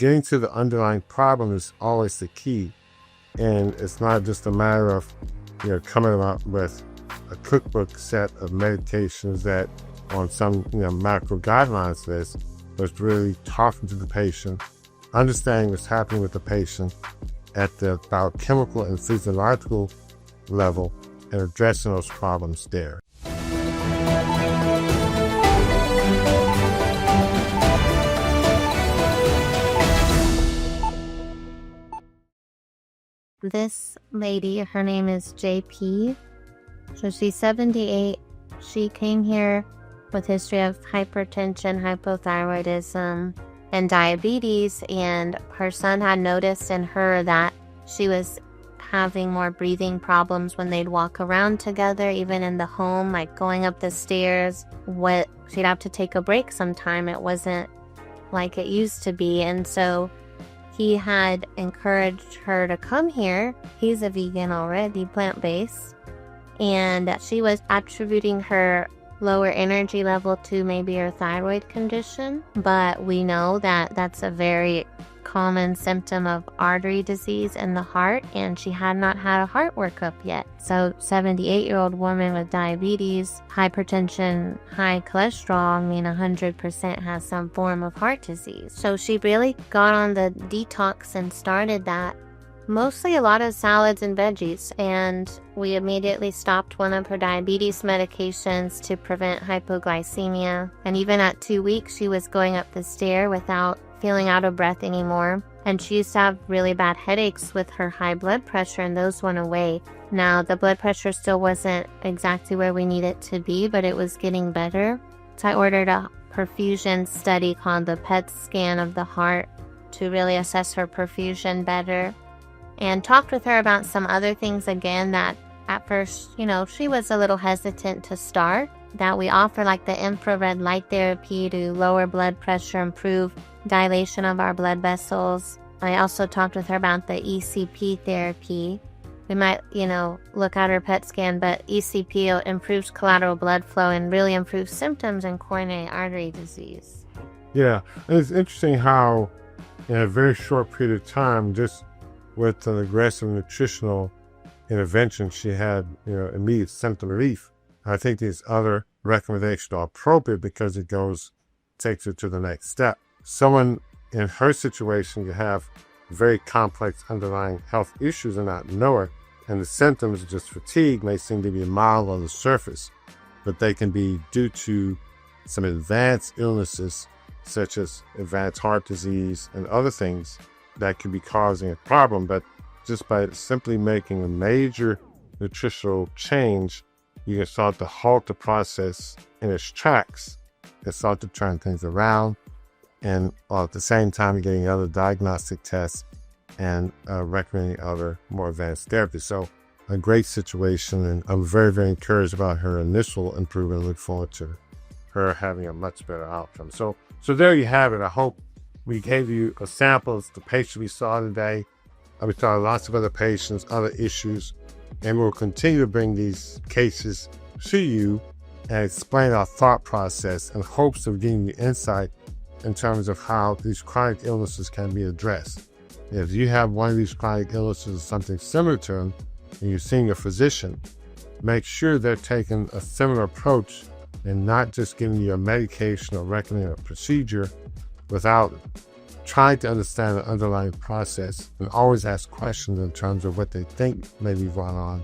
getting to the underlying problem is always the key. And it's not just a matter of, coming up with a cookbook set of meditations that on some, macro guidelines list, but it's really talking to the patient, understanding what's happening with the patient at the biochemical and physiological level, and addressing those problems there. This lady, her name is JP. So she's 78. She came here with history of hypertension, hypothyroidism, and diabetes, and her son had noticed in her that she was having more breathing problems when they'd walk around together, even in the home, like going up the stairs. She'd have to take a break sometime. It wasn't like it used to be, and so he had encouraged her to come here. He's a vegan already, plant-based, and she was attributing her lower energy level to maybe her thyroid condition, but we know that that's a very common symptom of artery disease in the heart, and she had not had a heart workup yet. So 78-year-old woman with diabetes, hypertension, high cholesterol, 100% has some form of heart disease. So she really got on the detox and started that. Mostly a lot of salads and veggies, and we immediately stopped one of her diabetes medications to prevent hypoglycemia. And even at 2 weeks, she was going up the stair without feeling out of breath anymore. And she used to have really bad headaches with her high blood pressure, and those went away. Now, the blood pressure still wasn't exactly where we need it to be, but it was getting better. So I ordered a perfusion study called the PET scan of the heart to really assess her perfusion better. And talked with her about some other things again that at first, she was a little hesitant to start. That we offer like the infrared light therapy to lower blood pressure, improve dilation of our blood vessels. I also talked with her about the ECP therapy. We might, look at her PET scan, but ECP improves collateral blood flow and really improves symptoms in coronary artery disease. Yeah, and it's interesting how in a very short period of time, just with an aggressive nutritional intervention, she had, immediate symptom relief. I think these other recommendations are appropriate because it takes her to the next step. Someone in her situation could have very complex underlying health issues and not know it, and the symptoms of just fatigue may seem to be mild on the surface, but they can be due to some advanced illnesses such as advanced heart disease and other things that could be causing a problem. But just by simply making a major nutritional change, you can start to halt the process in its tracks and start to turn things around. And while at the same time, you're getting other diagnostic tests and recommending other more advanced therapies. So a great situation, and I'm very, very encouraged about her initial improvement. I look forward to her having a much better outcome. So there you have it. I hope we gave you a sample of the patient we saw today. We saw lots of other patients, other issues, and we'll continue to bring these cases to you and explain our thought process in hopes of giving you insight in terms of how these chronic illnesses can be addressed. If you have one of these chronic illnesses or something similar to them, and you're seeing a physician, make sure they're taking a similar approach and not just giving you a medication or recommending a procedure without trying to understand the underlying process, and always ask questions in terms of what they think may be going on.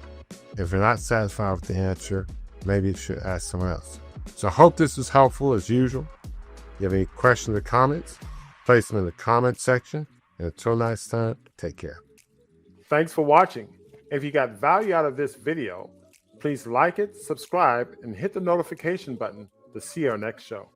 If you're not satisfied with the answer, maybe you should ask someone else. So I hope this was helpful as usual. If you have any questions or comments, place them in the comment section. And until next time, take care. Thanks for watching. If you got value out of this video, please like it, subscribe, and hit the notification button to see our next show.